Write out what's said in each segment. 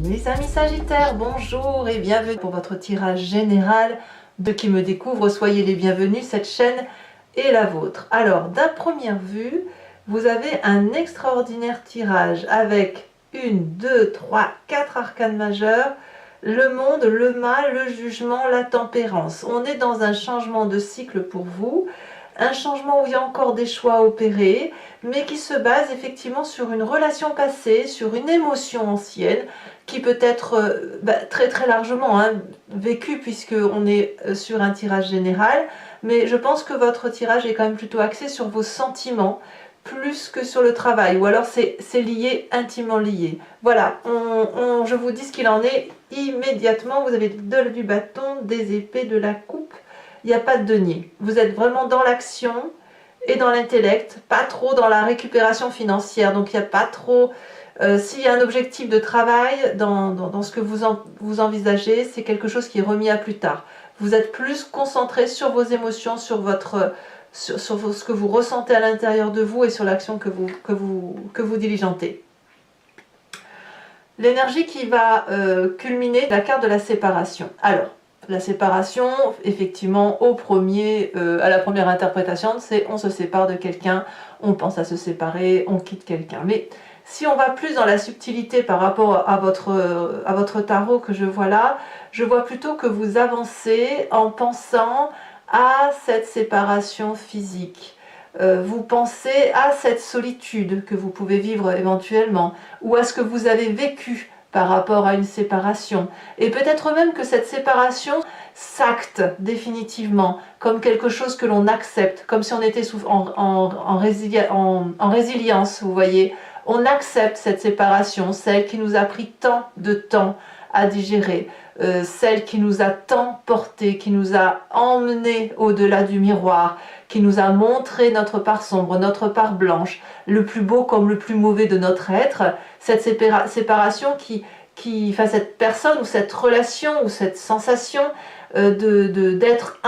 Mes amis Sagittaires, bonjour et bienvenue pour votre tirage général. De qui me découvrent, soyez les bienvenus, cette chaîne est la vôtre. Alors, d'un première vue, vous avez un extraordinaire tirage avec 1, 2, 3, 4 arcanes majeurs, le monde, le mal, le jugement, la tempérance. On est dans un changement de cycle pour vous, un changement où il y a encore des choix à opérer, mais qui se base effectivement sur une relation passée, sur une émotion ancienne, qui peut être très très largement vécue, puisqu'on est sur un tirage général, mais je pense que votre tirage est quand même plutôt axé sur vos sentiments, plus que sur le travail, ou alors c'est lié, intimement lié. Voilà, je vous dis ce qu'il en est immédiatement. Vous avez du bâton, des épées, de la coupe, il n'y a pas de denier. Vous êtes vraiment dans l'action et dans l'intellect, pas trop dans la récupération financière, donc il n'y a pas trop... s'il y a un objectif de travail dans ce que vous envisagez, c'est quelque chose qui est remis à plus tard. Vous êtes plus concentré sur vos émotions, sur ce que vous ressentez à l'intérieur de vous et sur l'action que vous diligentez. L'énergie qui va culminer, la carte de la séparation. Alors, la séparation, effectivement, à la première interprétation, c'est on se sépare de quelqu'un, on pense à se séparer, on quitte quelqu'un. Mais si on va plus dans la subtilité par rapport à votre tarot que je vois là, je vois plutôt que vous avancez en pensant à cette séparation physique. Vous pensez à cette solitude que vous pouvez vivre éventuellement, ou à ce que vous avez vécu par rapport à une séparation. Et peut-être même que cette séparation s'acte définitivement comme quelque chose que l'on accepte, comme si on était en résilience, vous voyez. On accepte cette séparation, celle qui nous a pris tant de temps à digérer, celle qui nous a tant porté, qui nous a emmené au-delà du miroir, qui nous a montré notre part sombre, notre part blanche, le plus beau comme le plus mauvais de notre être. Cette séparation cette personne ou cette relation ou cette sensation d'être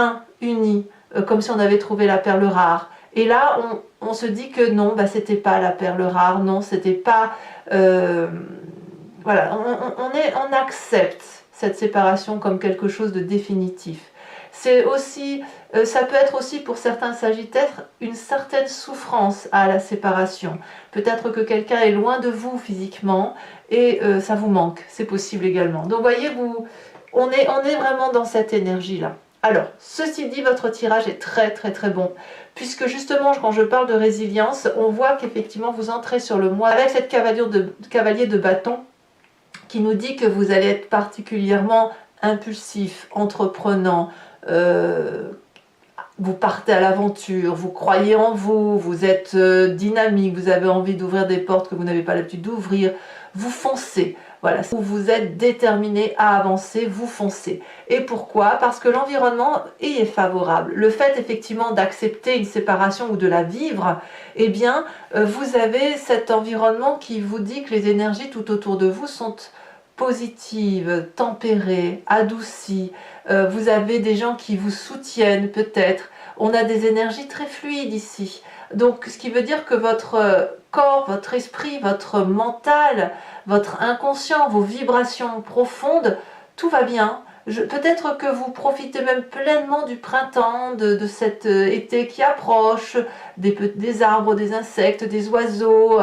uni, comme si on avait trouvé la perle rare. Et là, on se dit que non, c'était pas la perle rare, non, c'était pas... voilà, on accepte cette séparation comme quelque chose de définitif. C'est aussi, ça peut être aussi pour certains Sagittaires une certaine souffrance à la séparation. Peut-être que quelqu'un est loin de vous physiquement et ça vous manque, c'est possible également. Donc voyez, on est vraiment dans cette énergie-là. Alors, ceci dit, votre tirage est très très très bon, puisque justement, quand je parle de résilience, on voit qu'effectivement, vous entrez sur le mois avec cette cavalier de bâton, qui nous dit que vous allez être particulièrement impulsif, entreprenant, vous partez à l'aventure, vous croyez en vous, vous êtes dynamique, vous avez envie d'ouvrir des portes que vous n'avez pas l'habitude d'ouvrir, vous foncez. Voilà, vous êtes déterminé à avancer, vous foncez. Et pourquoi? Parce que l'environnement y est favorable. Le fait effectivement d'accepter une séparation ou de la vivre, eh bien, vous avez cet environnement qui vous dit que les énergies tout autour de vous sont positives, tempérées, adoucies. Vous avez des gens qui vous soutiennent peut-être. On a des énergies très fluides ici. Donc, ce qui veut dire que votre corps, votre esprit, votre mental, votre inconscient, vos vibrations profondes, tout va bien. Peut-être que vous profitez même pleinement du printemps, de cet été qui approche, des arbres, des insectes, des oiseaux,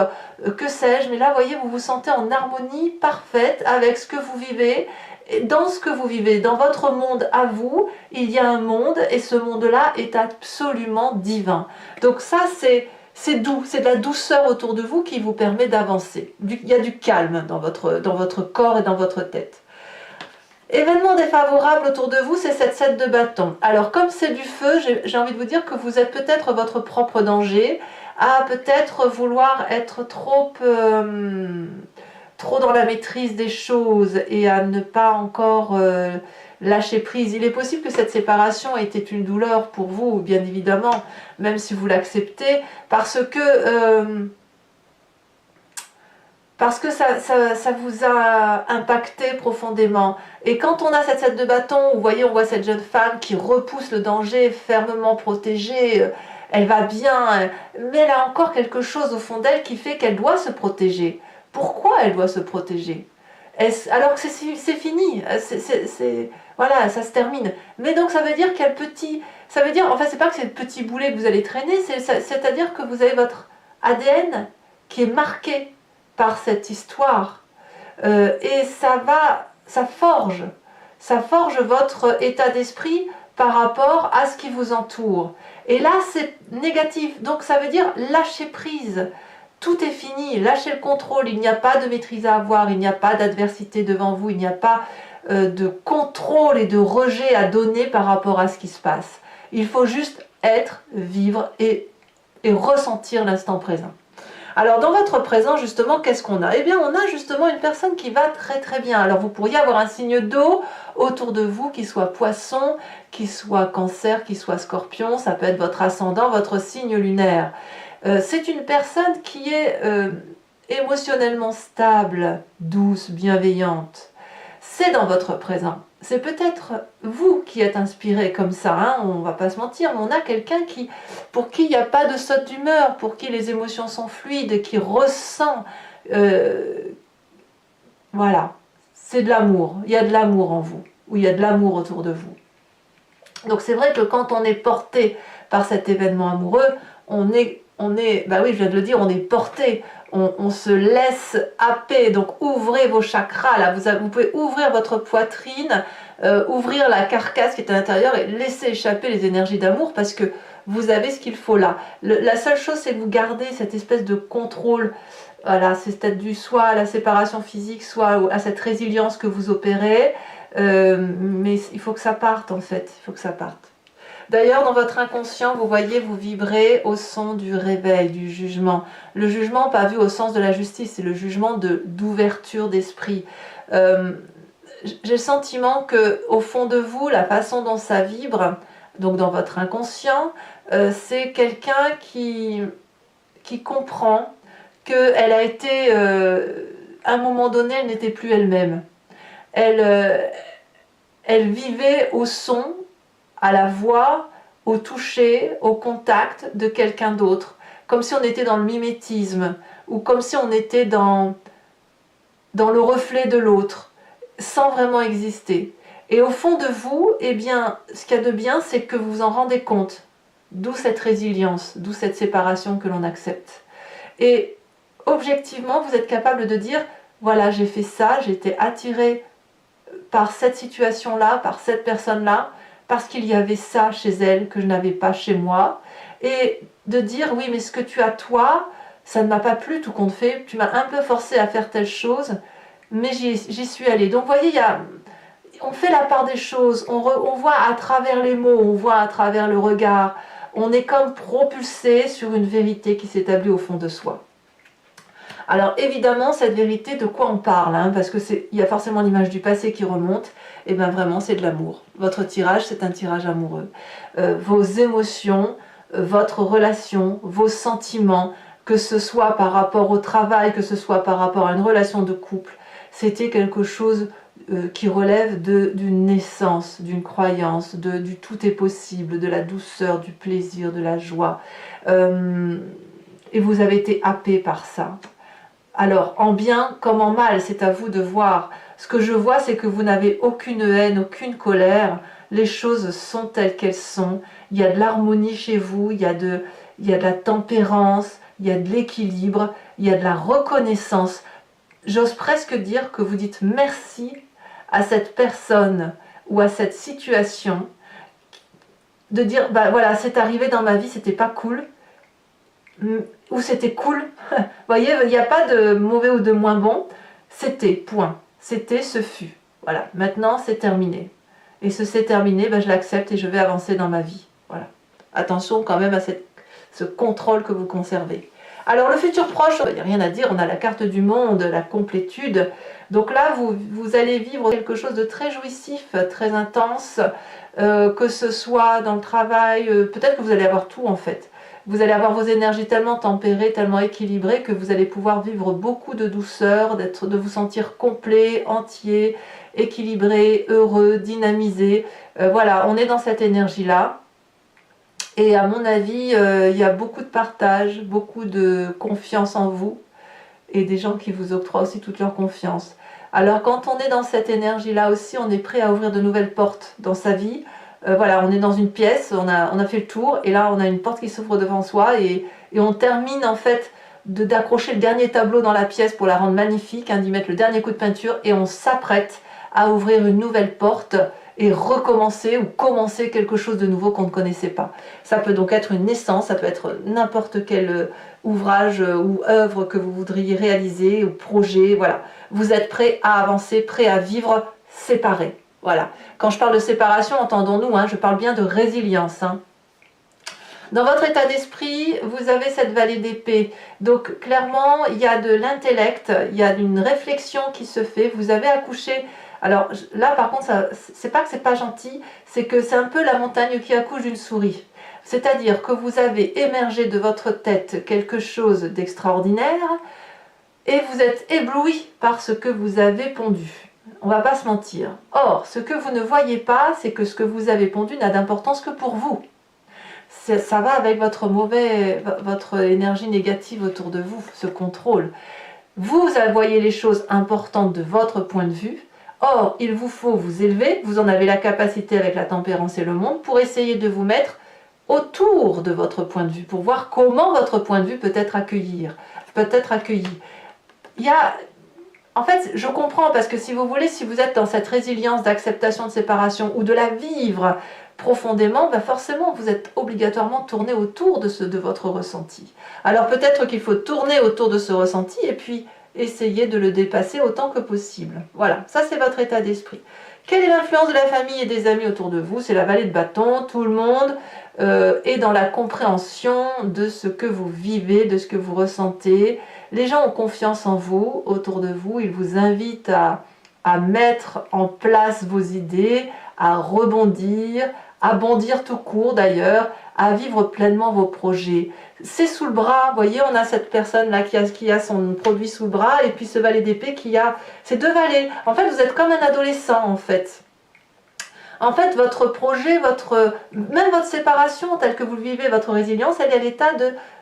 que sais-je. Mais là, vous voyez, vous vous sentez en harmonie parfaite avec ce que vous vivez. Et dans ce que vous vivez, dans votre monde à vous, il y a un monde et ce monde-là est absolument divin. Donc ça, c'est doux, c'est de la douceur autour de vous qui vous permet d'avancer. Il y a du calme dans votre corps et dans votre tête. Événement défavorable autour de vous, c'est cette 7 de bâton. Alors comme c'est du feu, j'ai envie de vous dire que vous êtes peut-être votre propre danger, à peut-être vouloir être trop dans la maîtrise des choses et à ne pas encore lâcher prise. Il est possible que cette séparation ait été une douleur pour vous, bien évidemment, même si vous l'acceptez, parce que ça vous a impacté profondément. Et quand on a cette 7 de bâton, vous voyez, on voit cette jeune femme qui repousse le danger, fermement protégée, elle va bien, mais elle a encore quelque chose au fond d'elle qui fait qu'elle doit se protéger. Pourquoi ? pourquoi elle doit se protéger? Alors que c'est fini, voilà, ça se termine. Mais donc ça veut dire qu'il y a le petit, ça veut dire, enfin c'est pas que c'est le petit boulet que vous allez traîner, c'est-à-dire que vous avez votre ADN qui est marqué par cette histoire. Et ça forge votre état d'esprit par rapport à ce qui vous entoure. Et là, c'est négatif. Donc ça veut dire lâcher prise. Tout est fini, lâchez le contrôle, il n'y a pas de maîtrise à avoir, il n'y a pas d'adversité devant vous, il n'y a pas de contrôle et de rejet à donner par rapport à ce qui se passe. Il faut juste être, vivre et ressentir l'instant présent. Alors dans votre présent, justement, qu'est-ce qu'on a? Eh bien, on a justement une personne qui va très très bien. Alors vous pourriez avoir un signe d'eau autour de vous, qui soit poisson, qui soit cancer, qui soit scorpion, ça peut être votre ascendant, votre signe lunaire. C'est une personne qui est émotionnellement stable, douce, bienveillante. C'est dans votre présent. C'est peut-être vous qui êtes inspiré comme ça, hein, on va pas se mentir, mais on a quelqu'un pour qui il n'y a pas de saute d'humeur, pour qui les émotions sont fluides, qui ressent, voilà, c'est de l'amour, il y a de l'amour en vous, ou il y a de l'amour autour de vous. Donc c'est vrai que quand on est porté par cet événement amoureux, bah oui, je viens de le dire, on est porté, on se laisse happer. Donc ouvrez vos chakras, là, vous pouvez ouvrir votre poitrine, ouvrir la carcasse qui est à l'intérieur et laisser échapper les énergies d'amour parce que vous avez ce qu'il faut là. La seule chose, c'est que vous gardez cette espèce de contrôle, voilà, c'est peut-être dû soit à la séparation physique, soit à cette résilience que vous opérez, mais il faut que ça parte en fait, il faut que ça parte. D'ailleurs, dans votre inconscient, vous voyez, vous vibrez au son du réveil, du jugement. Le jugement, pas vu au sens de la justice, c'est le jugement d'ouverture d'esprit. J'ai le sentiment que, au fond de vous, la façon dont ça vibre, donc dans votre inconscient, c'est quelqu'un qui comprend qu'elle a été, à un moment donné, elle n'était plus elle-même. Elle vivait au son, à la voix, au toucher, au contact de quelqu'un d'autre, comme si on était dans le mimétisme, ou comme si on était dans le reflet de l'autre, sans vraiment exister. Et au fond de vous, eh bien, ce qu'il y a de bien, c'est que vous vous en rendez compte, d'où cette résilience, d'où cette séparation que l'on accepte. Et objectivement, vous êtes capable de dire, voilà, j'ai fait ça, j'ai été attirée par cette situation-là, par cette personne-là, parce qu'il y avait ça chez elle que je n'avais pas chez moi, et de dire oui mais ce que tu as toi, ça ne m'a pas plu tout compte fait, tu m'as un peu forcé à faire telle chose, mais j'y suis allée. Donc vous voyez, on fait la part des choses, on voit à travers les mots, on voit à travers le regard, on est comme propulsé sur une vérité qui s'établit au fond de soi. Alors évidemment, cette vérité, de quoi on parle, hein, parce qu'il y a forcément l'image du passé qui remonte, et bien vraiment c'est de l'amour. Votre tirage, c'est un tirage amoureux. Vos émotions, votre relation, vos sentiments, que ce soit par rapport au travail, que ce soit par rapport à une relation de couple, c'était quelque chose qui relève d'une naissance, d'une croyance, du tout est possible, de la douceur, du plaisir, de la joie. Et vous avez été happé par ça. Alors, en bien comme en mal, c'est à vous de voir. Ce que je vois, c'est que vous n'avez aucune haine, aucune colère. Les choses sont telles qu'elles sont. Il y a de l'harmonie chez vous, il y a de la tempérance, il y a de l'équilibre, il y a de la reconnaissance. J'ose presque dire que vous dites merci à cette personne ou à cette situation. De dire, bah voilà, c'est arrivé dans ma vie, c'était pas cool. Ou c'était cool, vous voyez, il n'y a pas de mauvais ou de moins bon, c'était, point, c'était, ce fut, voilà, maintenant c'est terminé, et ce c'est terminé, ben, je l'accepte et je vais avancer dans ma vie, voilà, attention quand même à ce contrôle que vous conservez. Alors le futur proche, il n'y a rien à dire, on a la carte du monde, la complétude, donc là vous allez vivre quelque chose de très jouissif, très intense, que ce soit dans le travail, peut-être que vous allez avoir tout en fait. Vous allez avoir vos énergies tellement tempérées, tellement équilibrées que vous allez pouvoir vivre beaucoup de douceur, de vous sentir complet, entier, équilibré, heureux, dynamisé. Voilà, on est dans cette énergie-là. Et à mon avis, il y a beaucoup de partage, beaucoup de confiance en vous. et des gens qui vous octroient aussi toute leur confiance. Alors quand on est dans cette énergie-là aussi, on est prêt à ouvrir de nouvelles portes dans sa vie. Voilà, on est dans une pièce, on a fait le tour, et là on a une porte qui s'ouvre devant soi, et on termine en fait d'accrocher le dernier tableau dans la pièce pour la rendre magnifique, hein, d'y mettre le dernier coup de peinture, et on s'apprête à ouvrir une nouvelle porte et recommencer ou commencer quelque chose de nouveau qu'on ne connaissait pas. Ça peut donc être une naissance, ça peut être n'importe quel ouvrage ou œuvre que vous voudriez réaliser ou projet, voilà. Vous êtes prêt à avancer, prêt à vivre séparé. Voilà. Quand je parle de séparation, entendons-nous, hein, je parle bien de résilience. Hein. Dans votre état d'esprit, vous avez cette vallée d'épée. Donc clairement, il y a de l'intellect, il y a une réflexion qui se fait. Vous avez accouché. Alors là, par contre, c'est pas que c'est pas gentil, c'est que c'est un peu la montagne qui accouche d'une souris. C'est-à-dire que vous avez émergé de votre tête quelque chose d'extraordinaire et vous êtes ébloui par ce que vous avez pondu. On va pas se mentir. Or, ce que vous ne voyez pas, c'est que ce que vous avez pondu n'a d'importance que pour vous. Ça va avec votre énergie négative autour de vous, ce contrôle. Vous voyez les choses importantes de votre point de vue. Or, il vous faut vous élever, vous en avez la capacité avec la tempérance et le monde, pour essayer de vous mettre autour de votre point de vue, pour voir comment votre point de vue peut être accueilli. En fait, je comprends, parce que si vous voulez, si vous êtes dans cette résilience d'acceptation de séparation ou de la vivre profondément, ben forcément, vous êtes obligatoirement tourné autour de votre ressenti. Alors peut-être qu'il faut tourner autour de ce ressenti et puis essayer de le dépasser autant que possible. Voilà, ça c'est votre état d'esprit. Quelle est l'influence de la famille et des amis autour de vous? C'est la vallée de bâton, tout le monde est dans la compréhension de ce que vous vivez, de ce que vous ressentez. Les gens ont confiance en vous, autour de vous, ils vous invitent à mettre en place vos idées, à rebondir, à bondir tout court d'ailleurs, à vivre pleinement vos projets. C'est sous le bras, vous voyez, on a cette personne-là qui a son produit sous le bras, et puis ce valet d'épée qui a ces deux valets. En fait, vous êtes comme un adolescent, en fait. En fait, votre projet, même votre séparation, telle que vous le vivez, votre résilience, elle est à l'état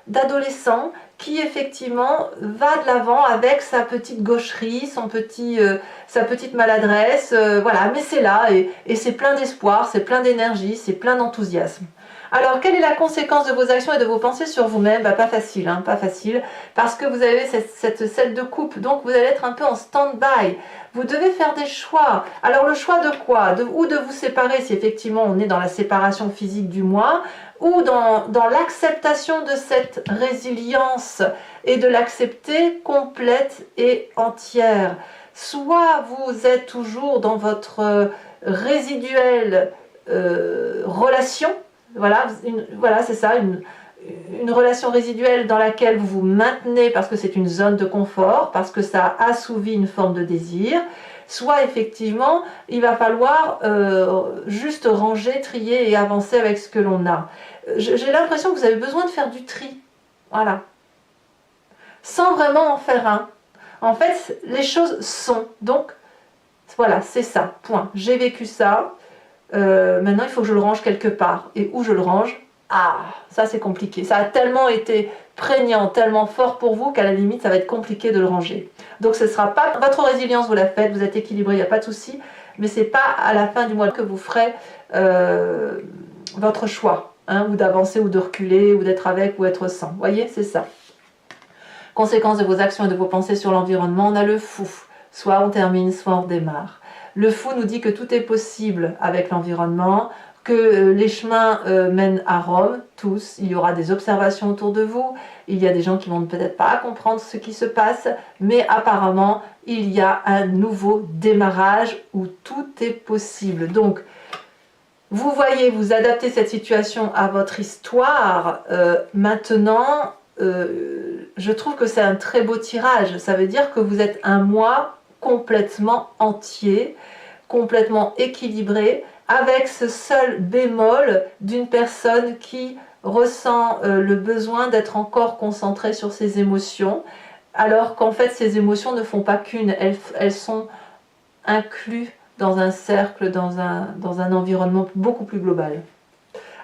d'adolescent qui, effectivement, va de l'avant avec sa petite gaucherie, sa petite maladresse, voilà, mais c'est là, et c'est plein d'espoir, c'est plein d'énergie, c'est plein d'enthousiasme. Alors, quelle est la conséquence de vos actions et de vos pensées sur vous-même? Pas facile, hein, pas facile, parce que vous avez cette 7 de coupe, donc vous allez être un peu en stand-by. Vous devez faire des choix. Alors, le choix de quoi? Ou de vous séparer, si effectivement on est dans la séparation physique du moi, ou dans l'acceptation de cette résilience et de l'accepter complète et entière. Soit vous êtes toujours dans votre résiduelle relation, voilà, c'est ça, une relation résiduelle dans laquelle vous vous maintenez parce que c'est une zone de confort, parce que ça assouvit une forme de désir, soit effectivement il va falloir juste ranger, trier et avancer avec ce que l'on a. J'ai l'impression que vous avez besoin de faire du tri, voilà, sans vraiment en faire un. En fait, les choses sont, donc voilà, c'est ça, point. J'ai vécu ça. Maintenant il faut que je le range quelque part. Et où je le range? Ah, ça c'est compliqué. Ça a tellement été prégnant, tellement fort pour vous qu'à la limite ça va être compliqué de le ranger. Donc ce ne sera pas votre résilience, vous la faites, vous êtes équilibré, il n'y a pas de souci. Mais ce n'est pas à la fin du mois que vous ferez votre choix, hein, ou d'avancer ou de reculer, ou d'être avec ou être sans. Vous voyez, c'est ça. Conséquence de vos actions et de vos pensées sur l'environnement, on a le fou. Soit on termine, soit on redémarre. Le fou nous dit que tout est possible avec l'environnement, que les chemins mènent à Rome, tous. Il y aura des observations autour de vous, il y a des gens qui vont peut-être pas comprendre ce qui se passe, mais apparemment, il y a un nouveau démarrage où tout est possible. Donc, vous voyez, vous adaptez cette situation à votre histoire. Maintenant, je trouve que c'est un très beau tirage. Ça veut dire que vous êtes un moi complètement entier, complètement équilibré, avec ce seul bémol d'une personne qui ressent le besoin d'être encore concentrée sur ses émotions, alors qu'en fait ces émotions ne font pas qu'une, elles sont incluses dans un cercle, dans un environnement beaucoup plus global.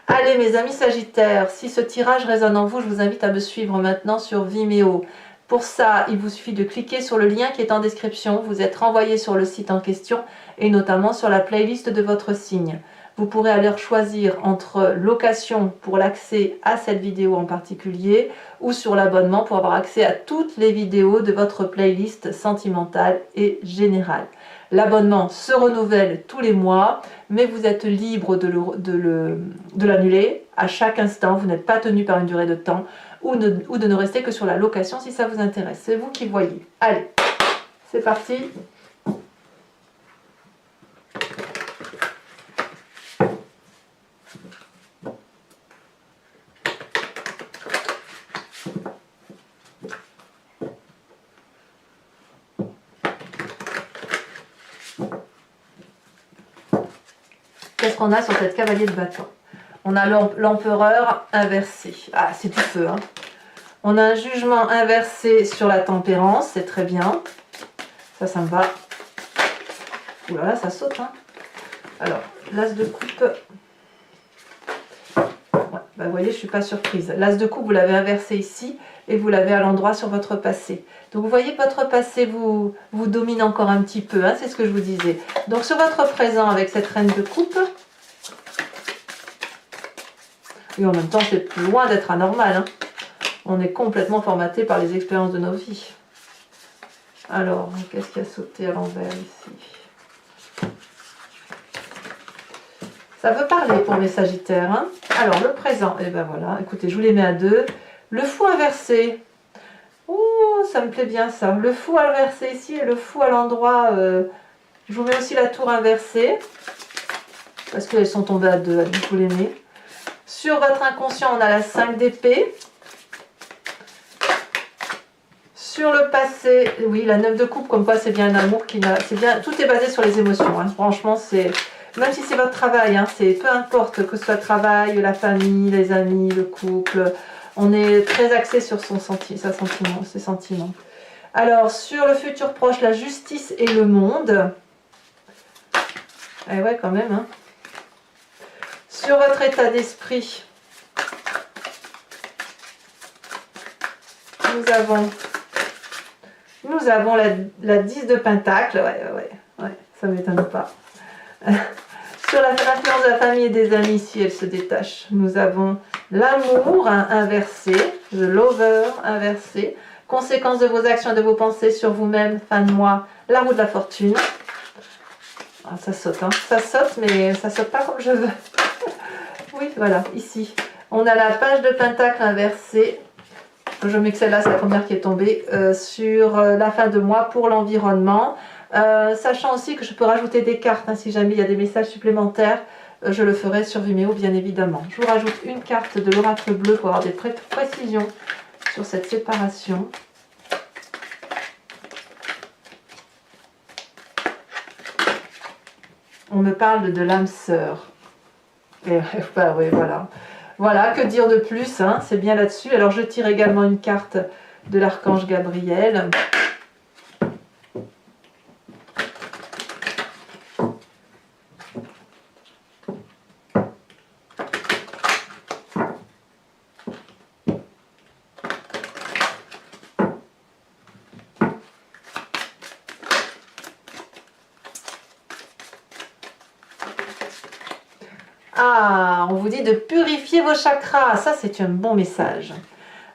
Allez mes amis Sagittaires, si ce tirage résonne en vous, je vous invite à me suivre maintenant sur Vimeo. Pour ça, il vous suffit de cliquer sur le lien qui est en description. Vous êtes renvoyé sur le site en question et notamment sur la playlist de votre signe. Vous pourrez alors choisir entre location pour l'accès à cette vidéo en particulier ou sur l'abonnement pour avoir accès à toutes les vidéos de votre playlist sentimentale et générale. L'abonnement se renouvelle tous les mois, mais vous êtes libre de l'annuler à chaque instant. Vous n'êtes pas tenu par une durée de temps ou de ne rester que sur la location si ça vous intéresse. C'est vous qui voyez. Allez, c'est parti. Qu'est-ce qu'on a sur cette cavalier de bâton? On a l'empereur inversé. Ah, c'est du feu, hein. On a un jugement inversé sur la tempérance, c'est très bien. Ça me va. Ouh là là, ça saute, hein. Alors, l'as de coupe. Ouais, bah, vous voyez, je ne suis pas surprise. L'as de coupe, vous l'avez inversé ici et vous l'avez à l'endroit sur votre passé. Donc vous voyez que votre passé vous domine encore un petit peu, hein, c'est ce que je vous disais. Donc sur votre présent avec cette reine de coupe, et en même temps c'est plus loin d'être anormal, hein. On est complètement formaté par les expériences de nos vies. Alors, qu'est-ce qui a sauté à l'envers ici? Ça veut parler pour mes sagittaires, hein. Alors le présent, et ben voilà, écoutez, je vous les mets à deux. Le fou inversé. Oh, ça me plaît bien ça. Le fou inversé ici et le fou à l'endroit. Je vous mets aussi la tour inversée. Parce qu'elles sont tombées à deux, je vous les mets. Sur votre inconscient, on a la 5 d'épée. Sur le passé, oui, la 9 de coupe, comme quoi c'est bien un amour qui n'a. C'est bien, tout est basé sur les émotions, hein. Franchement, c'est. Même si c'est votre travail, hein, c'est peu importe que ce soit le travail, la famille, les amis, le couple. On est très axé sur ses sentiments. Alors, sur le futur proche, la justice et le monde. Eh ouais, quand même. Hein. Sur votre état d'esprit, nous avons la 10 de pentacle. Ouais, ça ne m'étonne pas. Sur l'influence de la famille et des amis, si elle se détache, nous avons l'amour inversé, le lover inversé, conséquence de vos actions et de vos pensées sur vous-même, fin de mois, la roue de la fortune. Ah, ça saute, hein. Ça saute, mais ça saute pas comme je veux. Oui, voilà, ici. On a la page de pentacle inversée. Je mets que celle-là, c'est la première qui est tombée, sur la fin de mois pour l'environnement. Sachant aussi que je peux rajouter des cartes, hein, si jamais il y a des messages supplémentaires, je le ferai sur Vimeo bien évidemment. Je vous rajoute une carte de l'oracle bleu pour avoir des précisions sur cette séparation. On me parle de l'âme sœur. Et, bah oui, voilà. Voilà, que dire de plus, hein, c'est bien là-dessus. Alors je tire également une carte de l'archange Gabriel. Ah, on vous dit de purifier vos chakras. Ça, c'est un bon message.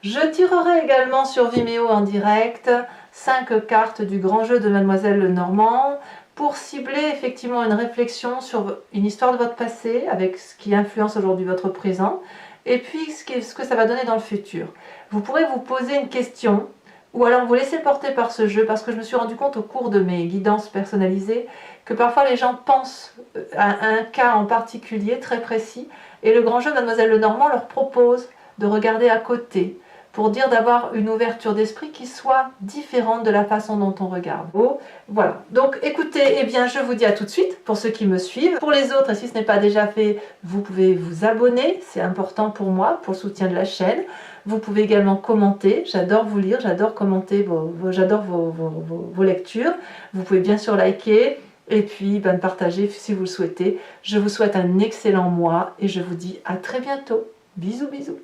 Je tirerai également sur Vimeo en direct 5 cartes du grand jeu de Mademoiselle Lenormand pour cibler effectivement une réflexion sur une histoire de votre passé avec ce qui influence aujourd'hui votre présent et puis ce que ça va donner dans le futur. Vous pourrez vous poser une question ou alors vous laisser porter par ce jeu parce que je me suis rendu compte au cours de mes guidances personnalisées que parfois les gens pensent à un cas en particulier très précis et le grand jeu Mademoiselle Lenormand leur propose de regarder à côté pour dire d'avoir une ouverture d'esprit qui soit différente de la façon dont on regarde. Oh, voilà, donc écoutez, eh bien je vous dis à tout de suite pour ceux qui me suivent. Pour les autres, si ce n'est pas déjà fait, vous pouvez vous abonner, c'est important pour moi, pour le soutien de la chaîne. Vous pouvez également commenter, j'adore vous lire, j'adore commenter, j'adore vos lectures. Vous pouvez bien sûr liker et puis partager si vous le souhaitez. Je vous souhaite un excellent mois et je vous dis à très bientôt. Bisous, bisous.